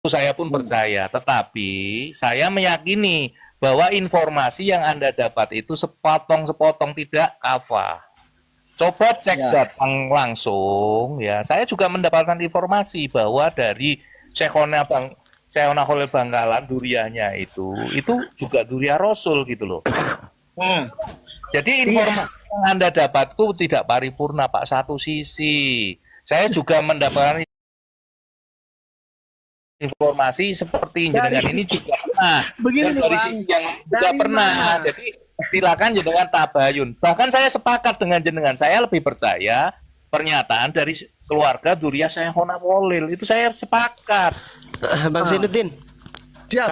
saya pun percaya, tetapi saya meyakini bahwa informasi yang Anda dapat itu sepotong-sepotong, tidak kafah. Coba cek Ya. datang langsung ya. Saya juga mendapatkan informasi bahwa dari Syekhona Khalil Bangkalan duriahnya itu juga duriah Rasul gitu loh. Nah, Jadi iya. informasi yang Anda dapatku tidak paripurna Pak, satu sisi. Saya juga mendapatkan informasi seperti Dari jenengan ini juga pernah, begini dan nih dari Bang, sisi yang juga dari pernah. mana? Jadi silakan jenengan tabayun. Bahkan saya sepakat dengan jenengan. Saya lebih percaya pernyataan dari keluarga Duriyah Syekhona Khalil. Itu saya sepakat. Bang Ah, Zainuddin, siap.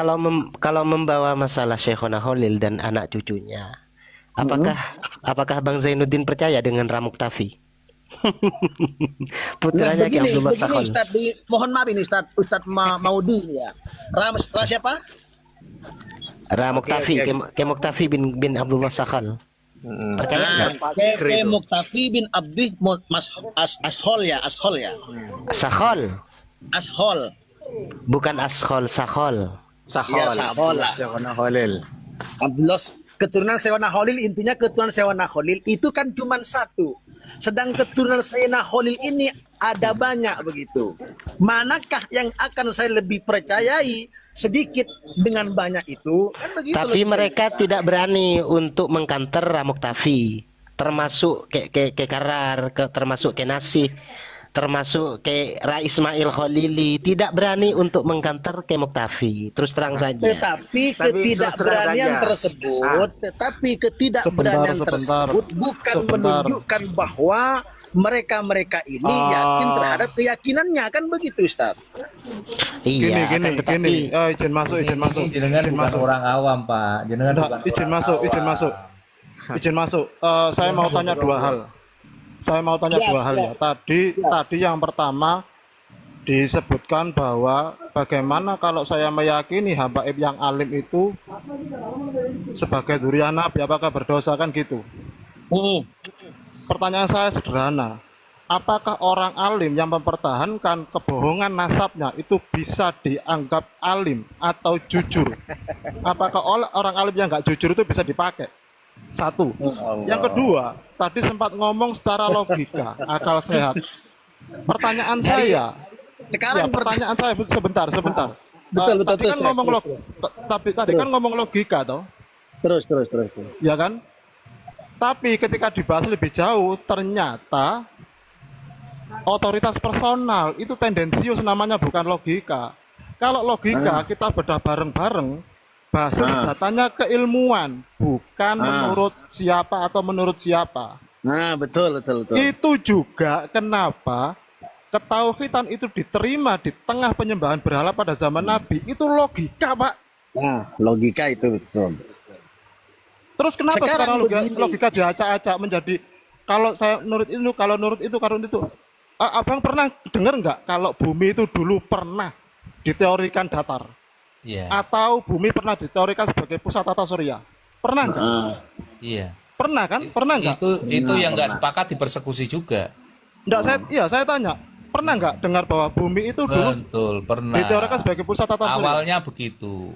kalau membawa masalah Syekhona Khalil dan anak cucunya, Mm-mm. apakah Bang Zainuddin percaya dengan Ramuk Tafi? Nah, Putranya Ki begini, Abdullah begini Sakhon. Ustadz, mohon maaf ini Ustadz Maudi ini ya. Siapa? Ramuk Oke, Tafi, oke. Ki Muktafi bin Abdullah Sakhon. Percaya Nah, nggak? Pak Ke itu. Muktafi bin Abdi Ashol ya, Ashol ya. Sakhol, Ashol. bukan Askhol, Sakhol. Iya, Sahol, Sahol Abdullah lah. Syekhona Khalil. Abdullah keturunan Sayyidina Khalil, intinya keturunan Sayyidina Khalil itu kan cuma satu. Sedang keturunan Sayyidina Khalil ini ada banyak begitu. Manakah yang akan saya lebih percayai, sedikit dengan banyak itu? Kan begitu Tapi logikanya. mereka tidak berani untuk mengkanter Ramuk Tafi, termasuk ke Karar, termasuk ke Nasih, termasuk ke Ra Ismail Khalili, tidak berani untuk mengkanter ke Muktafi. Terus terang saja. Tetapi Tapi terus terang ketidakberanian saja. tersebut, Sebentar, tersebut bukan sebentar. menunjukkan bahwa mereka-mereka ini yakin terhadap keyakinannya, kan begitu Ustaz? Iya, akan tetapi Izin masuk, izin masuk. Ini jenengan Izin bukan masuk. orang awam, Pak. Jenengan Enggak, bukan izin orang masuk, awam. izin masuk. Izin masuk. Saya mau tanya dua hal. Saya mau tanya Siap, dua hal ya. siap. Tadi yang pertama disebutkan bahwa bagaimana kalau saya meyakini habaib yang alim itu sebagai durian Nabi, apakah berdosa, kan gitu. Hmm. Pertanyaan saya sederhana. Apakah orang alim yang mempertahankan kebohongan nasabnya itu bisa dianggap alim atau jujur? Apakah orang alim yang nggak jujur itu bisa dipakai? Satu. Yang kedua, tadi sempat ngomong secara logika, akal sehat. Pertanyaan saya, Sekarang pertanyaan saya sebentar. betul, Tadi kan terus. ngomong tadi kan ngomong logika toh, Terus. ya kan? Tapi ketika dibahas lebih jauh, ternyata otoritas personal itu tendensius, namanya bukan logika. Kalau logika kita bedah bareng-bareng, basis datanya keilmuan, bukan menurut siapa atau menurut siapa. Nah, betul. Itu juga kenapa ketauhidan itu diterima di tengah penyembahan berhala pada zaman Nabi. Itu logika, Pak. Nah, logika itu betul. Terus kenapa sekarang begini. logika diacak-acak menjadi kalau saya nurut itu, kalau nurut itu. Abang pernah dengar nggak kalau bumi itu dulu pernah diteorikan datar? Iya. Atau bumi pernah diteorikan sebagai pusat tata surya? Pernah nggak? Iya. Pernah kan? Pernah nggak? Itu yang nggak sepakat dipersekusi juga. Nggak, saya tanya. Pernah nggak dengar bahwa bumi itu dulu Betul, pernah. diteorikan sebagai pusat tata surya? Awalnya begitu.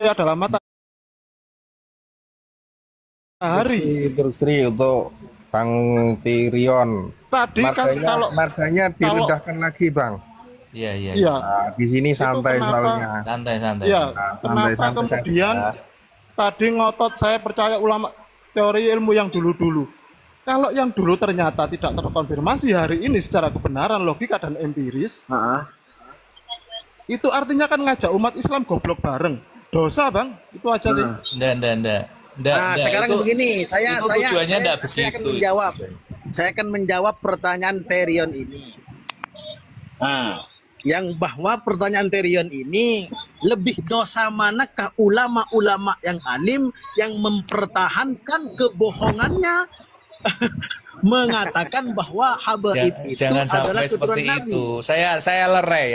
Ya, dalam matahari. Instruksi untuk Bang Tirion. Tadi kan kalau Nadanya direndahkan lagi, Bang. Iya. iya, Nah, di sini santai kenapa? soalnya. Santai. iya, Santai, kenapa santai, kemudian tadi ngotot saya percaya ulama teori ilmu yang dulu-dulu. Kalau yang dulu ternyata tidak terkonfirmasi hari ini secara kebenaran logika dan empiris, itu artinya kan ngajak umat Islam goblok bareng. Dosa, Bang. Itu aja sih. Enggak. Nah, sekarang begini, saya tujuannya enggak akan begitu. menjawab. Saya akan menjawab pertanyaan Terion ini. Nah, yang bahwa pertanyaan Terion ini lebih dosa manakah ulama-ulama yang alim yang mempertahankan kebohongannya mengatakan bahwa habaib itu Jangan adalah sampai seperti keturunan Nabi. itu. Saya lerai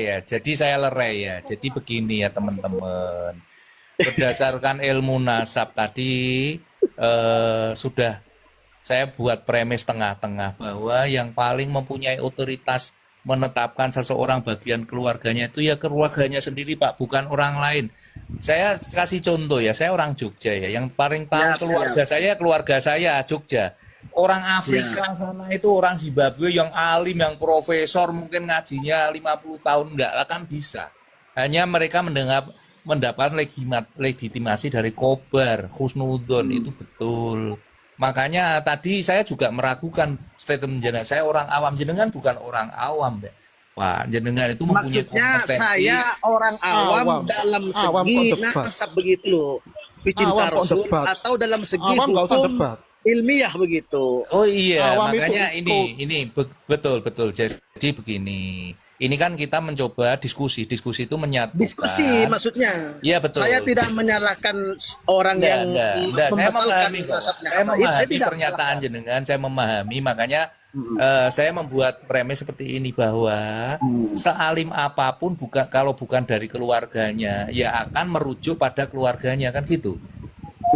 ya. Jadi saya lerai ya. Jadi begini ya teman-teman. Berdasarkan ilmu nasab tadi sudah saya buat premis tengah-tengah bahwa yang paling mempunyai otoritas menetapkan seseorang bagian keluarganya itu ya keluarganya sendiri Pak, bukan orang lain. Saya kasih contoh ya, saya orang Jogja ya, yang paling tahu keluarga saya Jogja. Orang Afrika sana itu orang Zimbabwe yang alim, yang profesor, mungkin ngajinya 50 tahun enggak akan bisa. Hanya mereka mendapat legitimasi dari Kobar, Husnudon, itu betul. Makanya tadi saya juga meragukan statement jenengan. Saya orang awam, jenengan bukan orang awam, Pak. Jenengan itu mempunyai Maksudnya kompetensi. saya orang awam dalam segi nasab begitu loh, pecinta Rasul, atau dalam segi hukum ilmiah begitu. Oh iya, Awam makanya itu betul. Jadi begini, ini kan kita mencoba diskusi itu menyatukan. Diskusi maksudnya. Iya betul. Saya tidak menyalahkan orang yang Enggak. Saya memahami kok. nasabnya. Saya memahami tidak pernyataan jenengan, saya memahami, makanya saya membuat premis seperti ini bahwa sealim apapun kalau bukan dari keluarganya, ya akan merujuk pada keluarganya, kan gitu.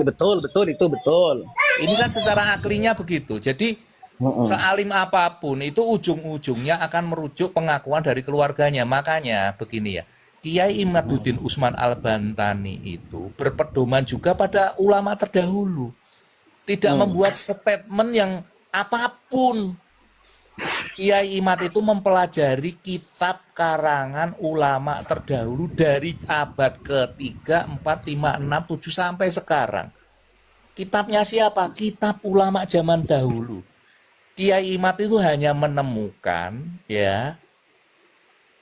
Betul, itu betul. Ini kan secara aklinya begitu. Jadi sealim apapun itu ujung-ujungnya akan merujuk pengakuan dari keluarganya. Makanya begini ya, Kiai Imaduddin Usman Al-Bantani itu berpedoman juga pada ulama terdahulu. Tidak membuat statement yang apapun. Kiai Imad itu mempelajari kitab karangan ulama terdahulu dari abad ke-3, 4, 5, 6, 7 sampai sekarang. Kitabnya siapa? Kitab ulama zaman dahulu. Kiai Imad itu hanya menemukan ya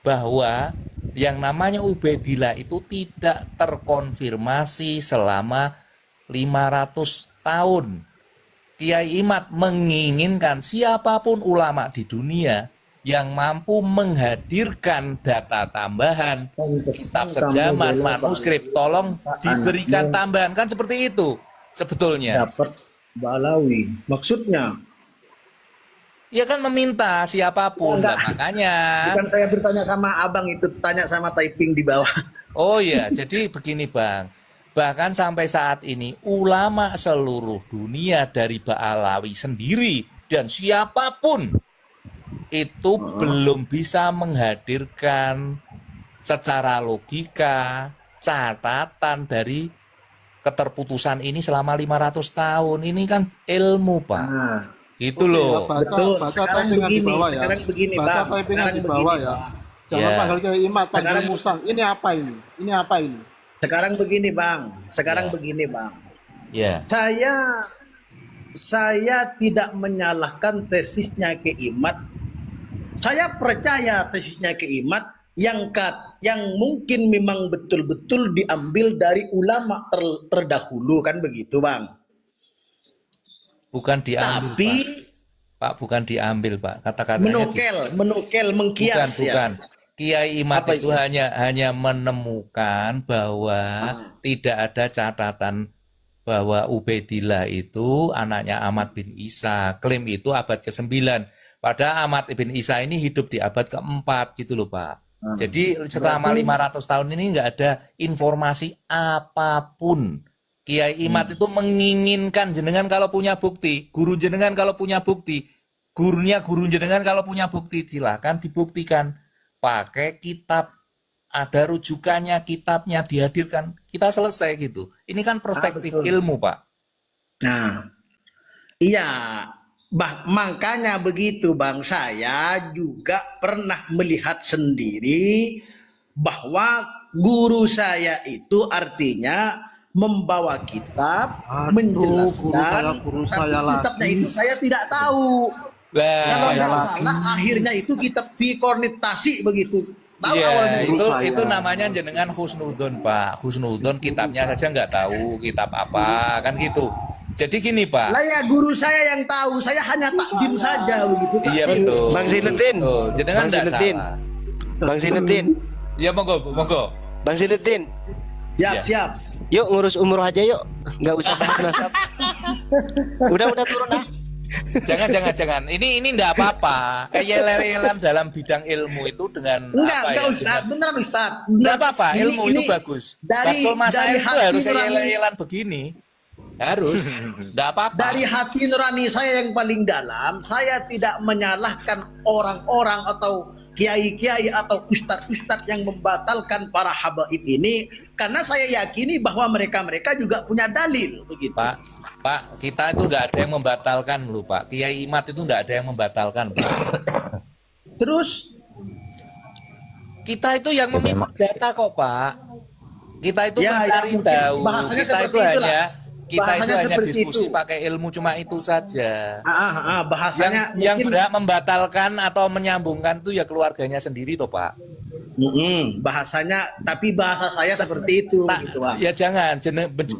bahwa yang namanya Ubaidillah itu tidak terkonfirmasi selama 500 tahun. Kiai Imad menginginkan siapapun ulama di dunia yang mampu menghadirkan data tambahan, kitab sejaman, manuskrip, tolong diberikan tambahan, kan seperti itu sebetulnya. Dapat balawi. Maksudnya? Ya kan meminta siapapun, nah, makanya. Bukan saya bertanya sama abang itu, tanya sama typing di bawah. Oh ya, jadi begini Bang. Bahkan sampai saat ini ulama seluruh dunia dari Ba'alawi sendiri dan siapapun itu belum bisa menghadirkan secara logika catatan dari keterputusan ini selama 500 tahun. Ini kan ilmu Pak. Gitu loh. Betul. Sekarang begini, Bang. Sekarang di bawah ya. Jangan panggil Kiai Imad, panggil Musang. Ini apa ini? Ini apa ini? Sekarang begini Bang. Ya. Saya tidak menyalahkan tesisnya Kiai Imad. Saya percaya tesisnya Kiai Imad yang mungkin memang betul-betul diambil dari ulama terdahulu, kan begitu Bang. Bukan diambil, tapi Pak, bukan diambil Pak. Kata-katanya menukel, mengkias. Bukan. Kiai Imad itu hanya menemukan bahwa tidak ada catatan bahwa Ubaidillah itu anaknya Ahmad bin Isa. Klaim itu abad ke-9. Padahal Ahmad bin Isa ini hidup di abad ke-4 gitu loh Pak. Jadi selama 500 tahun ini nggak ada informasi apapun. Kiai Imad itu menginginkan jenengan kalau punya bukti, guru jenengan kalau punya bukti, guru jenengan kalau punya bukti, silahkan dibuktikan. Pakai kitab, ada rujukannya, kitabnya dihadirkan, kita selesai gitu. Ini kan perspektif ilmu Pak. Nah, iya, makanya begitu Bang. Saya juga pernah melihat sendiri bahwa guru saya itu artinya membawa kitab, menjelaskan, tapi kitabnya itu saya tidak tahu. Kalau nggak salah akhirnya itu kitab Fikornitasi begitu. Tahu awalnya itu namanya jenengan Husnudon Pak. Husnudon kitabnya saja nggak tahu kitab apa, kan gitu. Jadi gini Pak. Lah ya guru saya yang tahu, saya hanya takdim saja begitu. Iya betul. Bang Zinuddin. Jenengan nggak salah. Bang Zinuddin. Iya monggo. Bang Zinuddin. Siap. Yuk ngurus umroh aja yuk. Nggak usah bahas nasab. Udah turun ah. Jangan. Ini enggak apa-apa. Yel-yelan dalam bidang ilmu itu dengan enggak Ustaz, beneran Ustaz. Enggak apa-apa, ilmu itu bagus. Dari itu harus nurani, yel-yelan begini. Harus. Enggak apa-apa. Dari hati nurani saya yang paling dalam, saya tidak menyalahkan orang-orang atau kiai-kiai atau ustadz-ustadz yang membatalkan para habaib ini, karena saya yakini bahwa mereka juga punya dalil begitu. Pak, kita itu nggak ada yang membatalkan loh, Pak. Kiai Imad itu nggak ada yang membatalkan, Pak. Terus Kita itu yang meminta data kok, Pak. Kita itu Ya, mencari mungkin tahu. bahasanya Kita itu seperti itulah. kita itu Bahasanya hanya seperti diskusi itu. pakai ilmu cuma itu saja. Bahasanya Yang mungkin berhak membatalkan atau menyambungkan itu ya keluarganya sendiri toh, Pak. bahasanya, tapi bahasa saya seperti itu Nah, gitu, Pak. ya jangan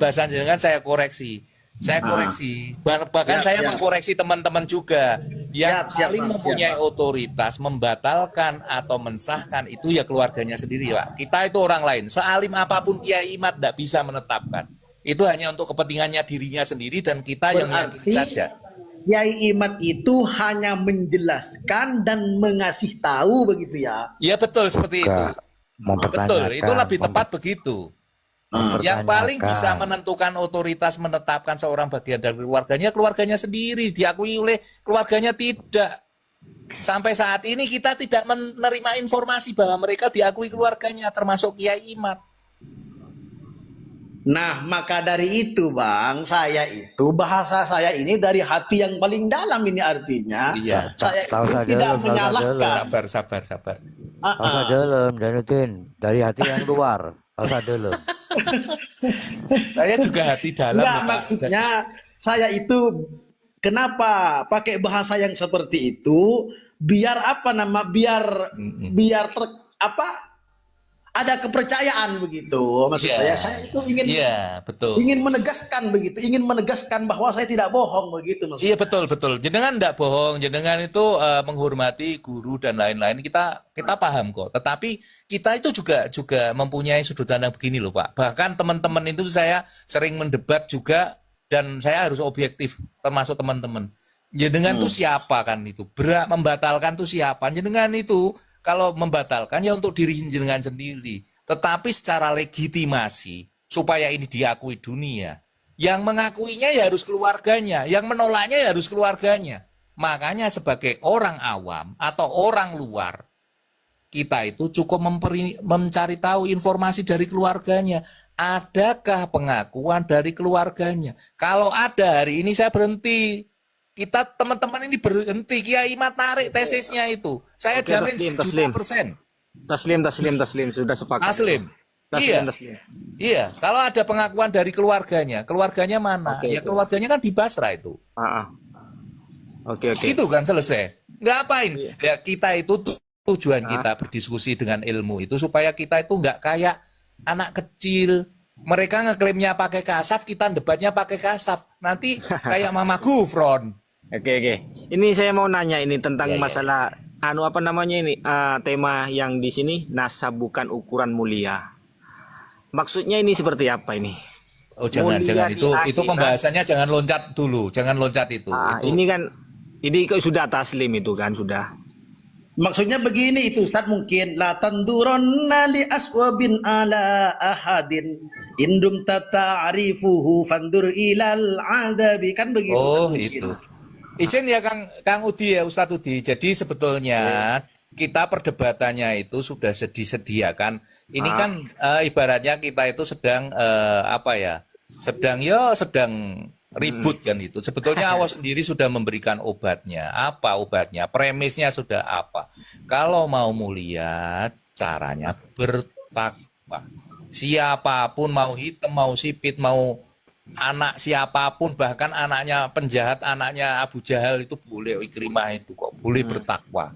bahasa jenengan saya koreksi. Saya koreksi. Bahkan Siap, saya siap. mengkoreksi teman-teman juga yang Siap, paling Bang, mempunyai otoritas membatalkan atau mensahkan itu ya keluarganya sendiri, Pak. Kita itu orang lain. Sealim apapun Kiai Imad tidak bisa menetapkan. Itu hanya untuk kepentingannya dirinya sendiri dan kita yang meyakini saja. Kiai Imad itu hanya menjelaskan dan mengasih tahu begitu ya. Ya betul seperti itu. Betul, itu lebih tepat begitu. Yang paling bisa menentukan otoritas menetapkan seorang bagian dari keluarganya sendiri, diakui oleh keluarganya tidak. Sampai saat ini kita tidak menerima informasi bahwa mereka diakui keluarganya, termasuk Kiai Imad. Nah, maka dari itu, Bang, bahasa saya ini dari hati yang paling dalam ini artinya. Iya. Saya Tahu itu saja tidak dalam, menyalahkan. Sabar. Tahu dalam, Janutin, dari hati yang luar. Tahu dalam. Saya juga hati dalam. Enggak, Pak. maksudnya saya itu kenapa pakai bahasa yang seperti itu biar ada kepercayaan begitu. Maksud Iya. saya itu ingin Iya, betul. ingin menegaskan bahwa saya tidak bohong begitu maksudnya. Iya betul. Jenengan tidak bohong, jenengan itu menghormati guru dan lain-lain. Kita paham kok. Tetapi kita itu juga mempunyai sudut pandang begini loh, Pak. Bahkan teman-teman itu saya sering mendebat juga dan saya harus objektif termasuk teman-teman. Jenengan itu siapa kan itu? Berhak membatalkan itu siapa? Jenengan itu kalau membatalkan ya untuk diri jenengan sendiri. Tetapi secara legitimasi supaya ini diakui dunia. Yang mengakuinya ya harus keluarganya, yang menolaknya ya harus keluarganya. Makanya sebagai orang awam atau orang luar, kita itu cukup mencari tahu informasi dari keluarganya. Adakah pengakuan dari keluarganya? Kalau ada, hari ini saya berhenti. Kita teman-teman ini berhenti. Kiai Imad tarik tesisnya itu. Saya Oke, jamin taslim. 100%. Taslim sudah sepakat. Taslim. Iya. Taslim. Iya, kalau ada pengakuan dari keluarganya mana? Oke, Ya oke. keluarganya kan di Basra itu. Oke. Itu kan selesai. Nggak apain. Ya kita itu tujuan kita berdiskusi dengan ilmu itu supaya kita itu nggak kayak anak kecil. Mereka ngeklaimnya pakai kasaf, kita debatnya pakai kasaf. Nanti kayak Mama Gufron. Oke. Ini saya mau nanya ini tentang Iya. masalah tema yang di sini nasab bukan ukuran mulia. Maksudnya ini seperti apa ini? Oh jangan Mulia di itu akhirat. pembahasannya jangan loncat dulu, jangan loncat itu. Itu Ini kok sudah taslim itu kan sudah. Maksudnya begini itu Ustaz, mungkin la tanduronna li aswabin ala ahadin indum tata'rifuhu fandur ilal adabi, kan begitu. Oh kan, itu. mungkin. Izin ya Kang Udi ya Ustadz Udi. Jadi sebetulnya kita perdebatannya itu sudah disediakan. Ini kan ibaratnya kita itu sedang sedang ribut kan itu. Sebetulnya Allah sendiri sudah memberikan obatnya. Apa obatnya? Premisnya sudah apa? Kalau mau mulia, caranya bertakwa. Siapapun mau hitam, mau sipit, mau anak siapapun, bahkan anaknya penjahat, anaknya Abu Jahal itu boleh, Ikrimah itu kok boleh bertakwa.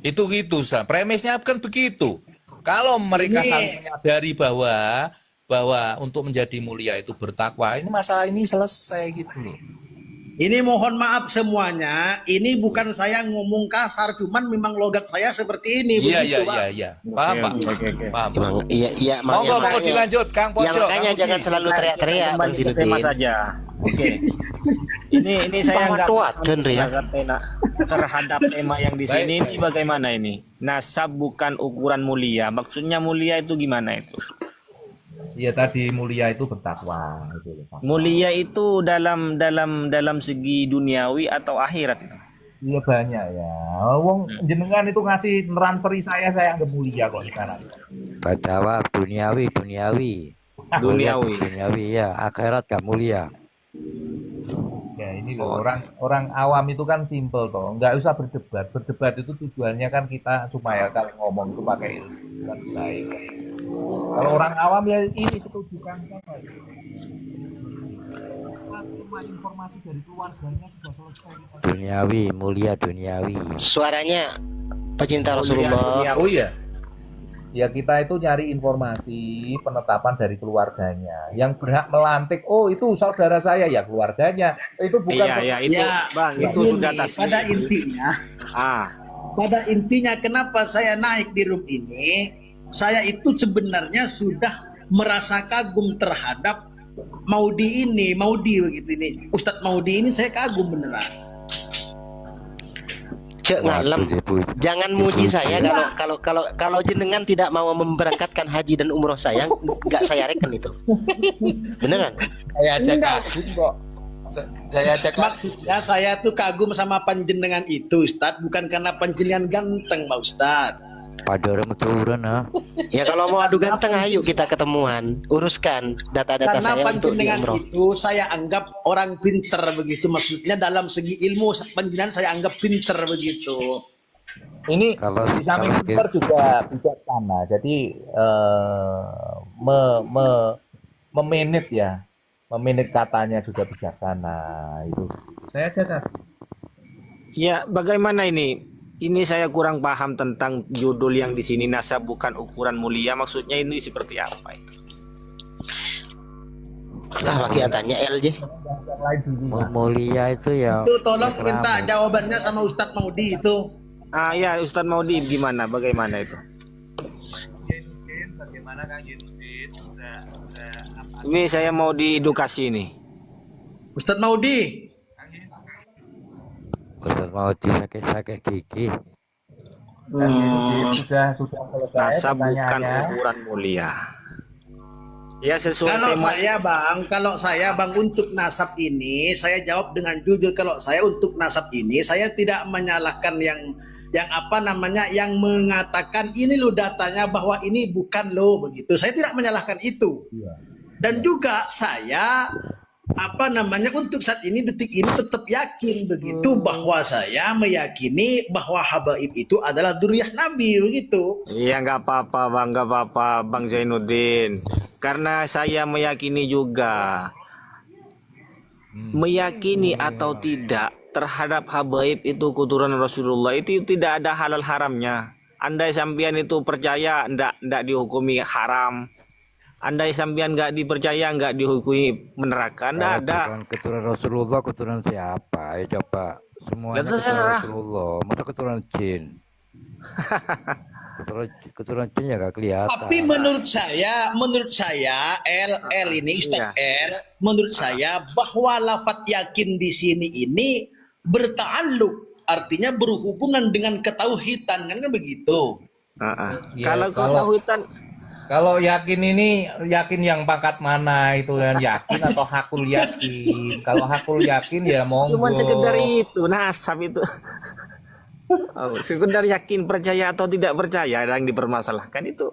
Itu gitu, premisnya kan begitu. Kalau mereka saling menyadari bahwa untuk menjadi mulia itu bertakwa, ini masalah ini selesai gitu loh. Ini mohon maaf semuanya, ini bukan saya ngomong kasar, cuman memang logat saya seperti ini. begitu, Pak. Iya. Paham, Pak? Oke. Paham. Iya, Monggo dilanjut, Kang Ya Pojok. makanya Kang jangan Udi. selalu teriak-teriak, Bang Kembali ke tema Zinuddin. saja. Oke. Ini saya nggak Tuan, ya. terhadap tema yang di sini. Ini bagaimana ini? Nasab bukan ukuran mulia. Maksudnya mulia itu gimana itu? Ya tadi mulia itu bertakwa gitu loh, Pak. Mulia itu dalam segi duniawi atau akhirat? Iya banyak ya. Wong jenengan itu ngasih transferi saya anggap mulia kok sekarang. Tak jawab duniawi, duniawi. Duniawi. Duniawi ya, akhirat gak mulia. Ya ini loh, orang awam itu kan simple toh, nggak usah berdebat. Berdebat itu tujuannya kan kita supaya kalau ngomong itu pakai ilmu kan baik. Kalau orang awam ya ini setuju kan apa? Cuma informasi dari keluarganya sudah selesai. Duniawi, mulia duniawi. Suaranya pecinta Rasulullah. Oh iya. Ya kita itu nyari informasi penetapan dari keluarganya. Yang berhak melantik, oh itu saudara saya ya keluarganya. Itu bukan. Iya, itu Ya, Bang, itu begini, sudah tasbih. pada intinya kenapa saya naik di room ini, saya itu sebenarnya sudah merasa kagum terhadap Maudi begitu ini. Ustadz Maudi ini saya kagum beneran. Cek ngalem, jangan muji saya kalau jenengan tidak mau memberangkatkan haji dan umroh saya, nggak saya reken itu. Beneran? Saya cek kagum kok. Saya cek Maksudnya saya tuh kagum sama panjenengan itu Ustadz, bukan karena panjenengan ganteng Pak Ustadz. Pada orang turun ah. Ya kalau mau adu ganteng, ayo kita ketemuan, uruskan data-data Karena saya untuk panjenengan umroh. itu saya anggap orang pinter begitu, maksudnya dalam segi ilmu panjenengan saya anggap pinter begitu. Ini Kalau- di samping kalau pinter juga bijaksana. Jadi memanage ya, memanage katanya juga bijaksana itu. Saya catat. Ya, bagaimana ini? Ini saya kurang paham tentang judul yang di sini, nasab bukan ukuran mulia. Maksudnya ini seperti apa itu? Lah pakai tanya LJ. Mulia itu ya. Itu tolong minta jawabannya sama Ustadz Maudi itu. Ya, Ustadz Maudi gimana? Bagaimana itu? Bagaimana Kang Yenuddin? Ini saya mau diedukasi nih. Ustadz Maudi. Ustaz mau sakit gigi. Sudah selesai Nasab bukan pertanyaannya. ukuran mulia. Ya sesuai Kalau tema. saya bang untuk nasab ini saya jawab dengan jujur. Kalau saya untuk nasab ini saya tidak menyalahkan yang apa namanya yang mengatakan ini lo datanya bahwa ini bukan lo begitu. Saya tidak menyalahkan itu. Dan juga saya apa namanya untuk saat ini detik ini tetap yakin begitu bahwa saya meyakini bahwa habaib itu adalah dzurriyyah Nabi begitu. Iya nggak apa-apa bang, nggak apa-apa Bang Zainuddin. Karena saya meyakini juga, meyakini atau tidak terhadap habaib itu keturunan Rasulullah itu tidak ada halal haramnya. Andai sampean itu percaya, ndak dihukumi haram. Andai sampean nggak dipercaya, nggak dihukumi neraka, ndak ada. Bukan keturunan Rasulullah, keturunan siapa? Ya coba. Semuanya Ya, terserah. keturunan Rasulullah. Masa keturunan jin? keturunan jin ya gak kelihatan. Tapi menurut saya L ini Ustaz L, menurut saya bahwa lafaz yakin di sini ini berta'alluq, artinya berhubungan dengan ketauhidan kan begitu. Ya, Kalau ketauhidan, kalau yakin ini yakin yang pangkat mana itu kan yakin atau hakul yakin. Kalau hakul yakin ya monggo. cuman sekedar itu nasab itu. Oh, sekedar yakin percaya atau tidak percaya yang dipermasalahkan itu.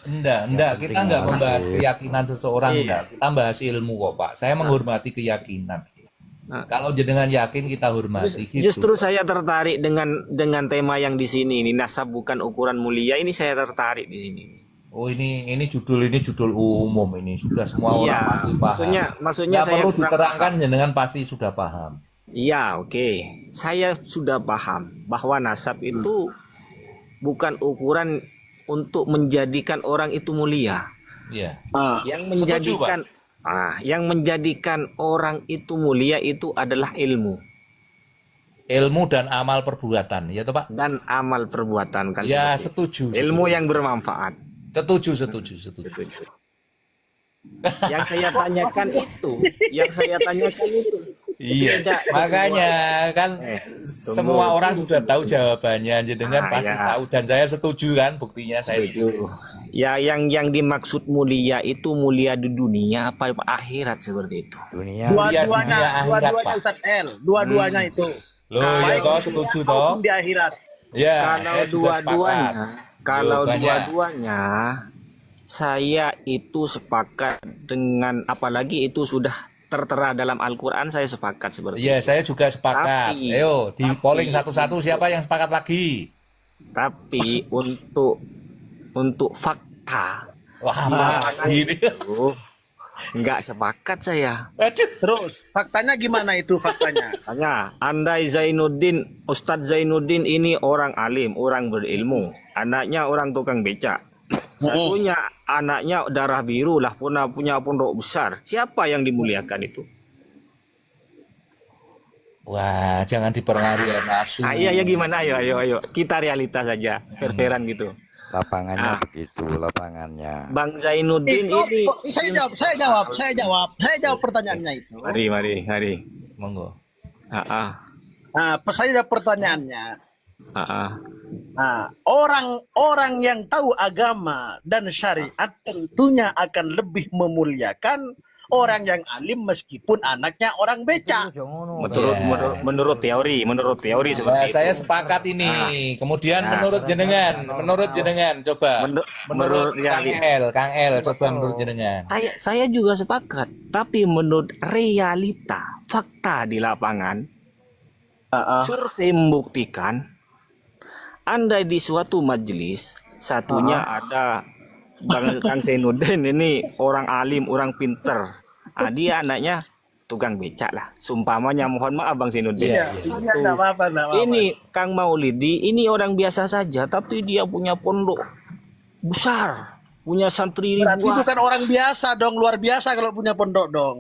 Enggak, kita enggak membahas keyakinan seseorang, Iya. enggak. Kita bahas ilmu kok, Pak. Saya menghormati keyakinan. Kalau jenengan yakin kita hormati gitu. Justru saya tertarik dengan tema yang di sini ini, nasab bukan ukuran mulia. Ini saya tertarik di sini. Oh ini judul umum ini sudah semua orang Iya, pasti paham. maksudnya Nggak saya perlu kurang diterangkan, jenengan pasti sudah paham. Iya, oke. Saya sudah paham bahwa nasab itu bukan ukuran untuk menjadikan orang itu mulia. Iya. Yang menjadikan orang itu mulia itu adalah ilmu Ilmu dan amal perbuatan, ya toh Pak? dan amal perbuatan kan. Ya, seperti itu. setuju. Ilmu yang bermanfaat. Setuju. Yang saya tanyakan itu, Iya. Tidak, Makanya kan semua orang sudah tahu jawabannya, jenengan pasti ya. tahu dan saya setuju kan, buktinya saya setuju. Ya, yang dimaksud mulia itu mulia di dunia apa akhirat seperti itu. Dunia. Mulia dunia akhirat, Dua-duanya Pak. Ustaz L, dua-duanya itu. Loh, ya toh setuju toh? maupun di akhirat. Ya, Kalau saya juga sepakat. kalau Jawabannya. dua-duanya, saya itu sepakat dengan, apalagi itu sudah tertera dalam Al-Quran, saya sepakat seperti Iya, itu. saya juga sepakat. Tapi- Ayo, di tapi- polling satu-satu siapa yang sepakat lagi? Tapi untuk fakta, Wah, apa lagi ini? nggak sepakat saya. Aduh. Terus faktanya gimana itu faktanya? Hanya andai Zainuddin, Ustadz Zainuddin ini orang alim, orang berilmu, anaknya orang tukang becak. Satunya anaknya darah biru lah, punya pondok besar. Siapa yang dimuliakan itu? Wah, jangan dipengaruhi oleh nafsu. Iya ya gimana? Ayo. Kita realitas saja, fair-fairan gitu. Lapangannya Ah. begitu, lapangannya. Bang Zainuddin ini. Saya jawab pertanyaannya itu. Mari. Monggo. Ah. Saya jawab pertanyaannya. Ah. Orang yang tahu agama dan syariat tentunya akan lebih memuliakan orang yang alim meskipun anaknya orang becak. Menurut teori Wah, seperti saya itu. sepakat ini. Kemudian menurut jenengan coba. Menurut Kang L, coba menurut jenengan. Saya juga sepakat, tapi menurut realita, fakta di lapangan, survei membuktikan, andai di suatu majelis, satunya ada Kang Zainuddin ini orang alim, orang pinter, dia anaknya tukang becak lah, sumpamanya, mohon maaf Bang Zainuddin. Iya. Nggak apa-apa. Ini Kang Maulidi, ini orang biasa saja, tapi dia punya pondok besar, punya santri Berarti ribuan. bukan orang biasa dong, luar biasa kalau punya pondok dong.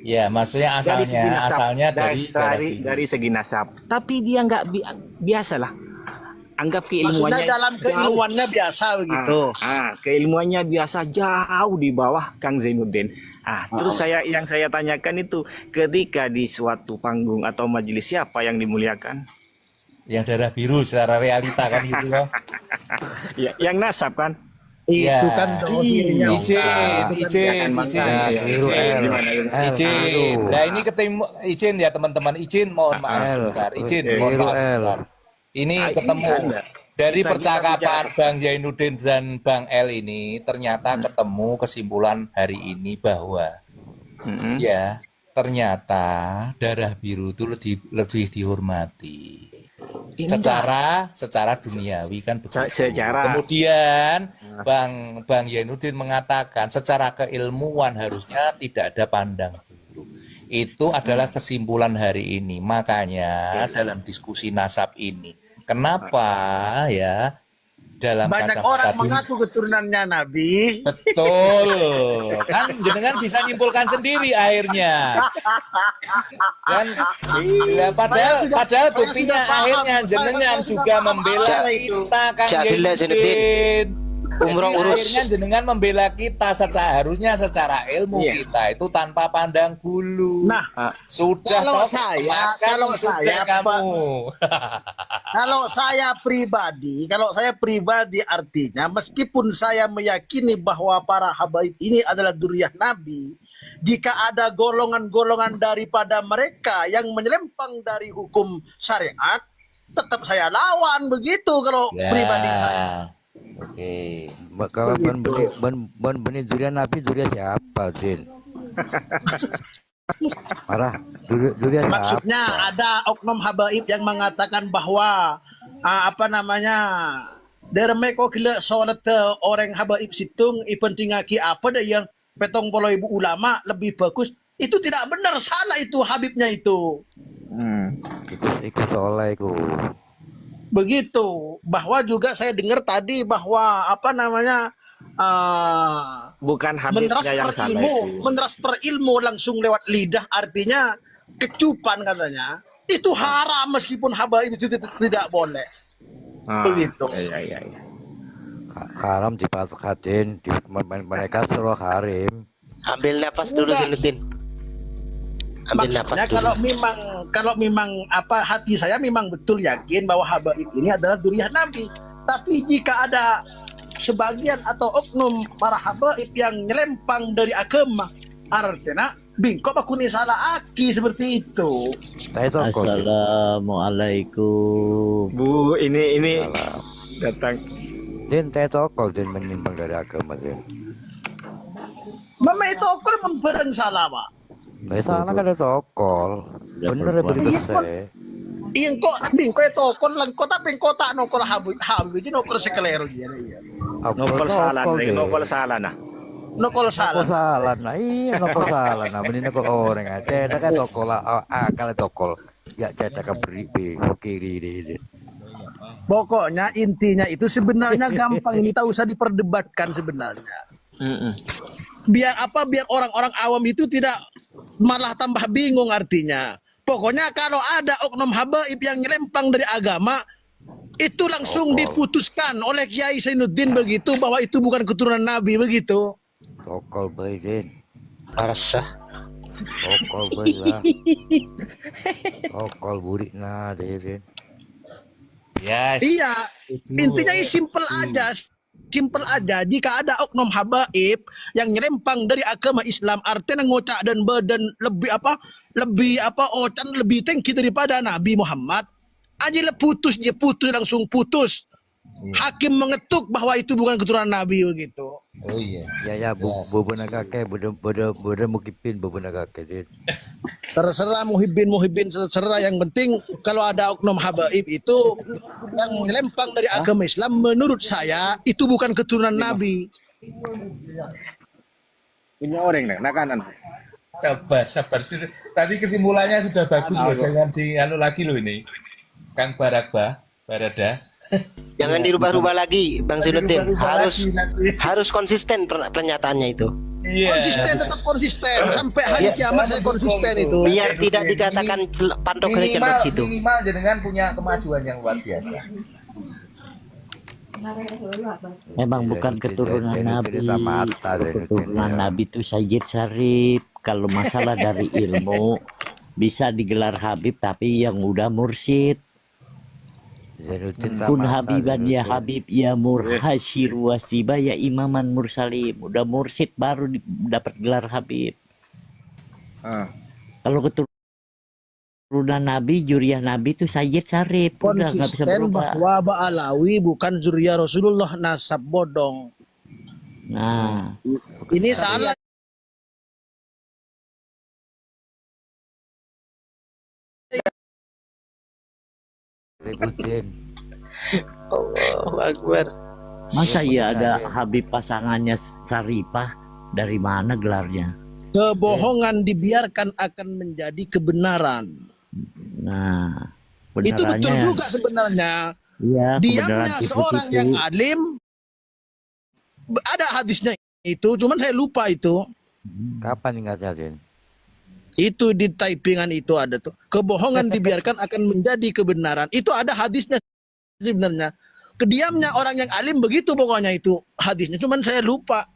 Ya, maksudnya asalnya dari segi nasab, tapi dia nggak biasalah. Anggap Maksudnya keilmuannya dalam keilmuannya biasa begitu. keilmuannya biasa jauh di bawah Kang Zainuddin. Terus yang saya tanyakan itu, ketika di suatu panggung atau majelis, siapa yang dimuliakan? Yang darah biru secara realita kan gitu loh. Ya, yang nasab kan? Iya. Itu kan dohirnya. Izin. Nah, ini ketemu izin ya teman-teman. Izin, mohon maaf sebentar. Ini ketemu dari percakapan Bang Zainuddin dan Bang L ini, ternyata ketemu kesimpulan hari ini bahwa ya ternyata darah biru itu lebih dihormati. Secara duniawi kan begitu. Kemudian Bang Zainuddin mengatakan secara keilmuan harusnya tidak ada pandang bulu. Itu adalah kesimpulan hari ini. Makanya dalam diskusi nasab ini, kenapa ya dalam Banyak kacamata orang dunia- mengaku keturunannya Nabi. Betul. Kan jenengan bisa nyimpulkan sendiri akhirnya. Dan ya, padahal buktinya akhirnya jenengan juga membela kita Kang Zainuddin. Umroh urus. Akhirnya jenengan membela kita harusnya secara ilmu kita itu tanpa pandang bulu. Nah, sudah kalau toh, saya- makan kalau sudah saya, kamu. Kalau saya pribadi artinya meskipun saya meyakini bahwa para habaib ini adalah dzurriyyah Nabi, jika ada golongan-golongan daripada mereka yang menyelempang dari hukum syariat, tetap saya lawan begitu kalau Ya. pribadi saya. Oke. Kalau ben benih durian Nabi, durian siapa, Zin? Marah, durian siapa? Maksudnya ada oknum habaib yang mengatakan bahwa dermeko gila sholat orang habaib situng ipentingaki apa deh yang petong polo ibu ulama lebih bagus. Itu tidak benar, salah itu habibnya itu. Ikut soleh ku. Begitu. Bahwa juga saya dengar tadi bahwa Bukan habibnya yang salah itu. mentransfer ilmu langsung lewat lidah, artinya kecupan katanya. Itu haram meskipun habaib itu tidak boleh. Begitu. Iya. Haram dipatakatin, mereka suruh harim. Ambil napas dulu Zainuddin. Ambil napas Maksudnya dulu. kalau memang hati saya memang betul yakin bahwa habaib ini adalah dzurriyyah Nabi. Tapi jika ada sebagian atau oknum para habaib yang nyelempang dari agama, artinya Bingkok aku nih salah aki seperti itu. Saya tokol. Din. Assalamualaikum. Bu, ini Salam. datang. Din, saya tokol Din menyimpang dari agama Din. Mama itu aku memperang salah pak. Saya sana kan ada tokol. Bener ya berita saya. Iya kok bingkok itu kon lengkot tapi kota nokol habib itu nokol sekelero dia. Nokol salah, nokol salah nah. Nokol Nokol salah. salah, nah iya nokol salah, nah mending nokol orang aja, kan tokol akal tokol, ya cetak beri kiri ini. Pokoknya intinya itu sebenarnya gampang, ini tak usah diperdebatkan sebenarnya. Biar apa? Biar orang-orang awam itu tidak malah tambah bingung artinya. Pokoknya kalau ada oknum habaib yang nyelempang dari agama, itu langsung diputuskan oleh Kiai Zainuddin begitu bahwa itu bukan keturunan Nabi begitu. Tokol baik Arasah. tokol baik lah, tokol burik nah Din. Ya, Iya, intinya simple aja. Simple aja, jika ada oknum habaib yang nyelempang dari agama Islam, artinya ngocak dan badan lebih ocan lebih tinggi daripada Nabi Muhammad, aja putus langsung putus. Hakim mengetuk bahwa itu bukan keturunan Nabi begitu. oh iya. Ya bubun kakek, bodoh mukipin bubun kakek Din. Terserah muhibbin terserah, yang penting kalau ada oknum habaib itu yang melempang dari agama Islam, menurut saya itu bukan keturunan Nabi. Punya orang nih, nakanan. Sabar. Tadi kesimpulannya sudah bagus loh, jangan dianu lagi loh ini. Kang Barada. Jangan dirubah-rubah lagi, Bang Zainuddin. dirubah Harus lagi nanti. harus konsisten pernyataannya itu. Iya. Tetap konsisten sampai hari kiamat, saya konsisten itu. Biar tidak dikatakan pantok kerja Minimal, situ. minimal jenengan punya kemajuan yang luar biasa. Memang Iya, bukan Zainuddin, keturunan Zainuddin Nabi. sama Atta, Kalau Zainuddin, keturunan ya. Nabi itu Sayyid Syarif. Kalau masalah dari ilmu bisa digelar Habib, tapi yang udah mursyid. Zainuddin Kun sama Atta, habiban ya Zainuddin. Habib ya murhasyir wasiba ya imaman mursalim. Udah mursyid baru dapat gelar Habib. Kalau keturunan Nabi, juriyah Nabi itu Sayyid Syarif. Udah nggak bisa Konsisten berubah. bahwa Ba'alawi bukan zuriyah Rasulullah, nasab bodong. Nah, Ini salah. Ributin. Allahu Akbar. masa ya ada Habib pasangannya Saripah? Dari mana gelarnya? Kebohongan dibiarkan akan menjadi kebenaran. Nah, Itu betul kebenarannya- juga sebenarnya. Iya, kebenaran Diamnya tipu-tipu. seorang yang alim, ada hadisnya itu, cuman saya lupa itu. Kapan ingatnya Din? Itu di typingan itu ada tuh. Kebohongan dibiarkan akan menjadi kebenaran. Itu ada hadisnya sebenarnya. Kediamnya orang yang alim begitu pokoknya itu hadisnya. Cuman saya lupa.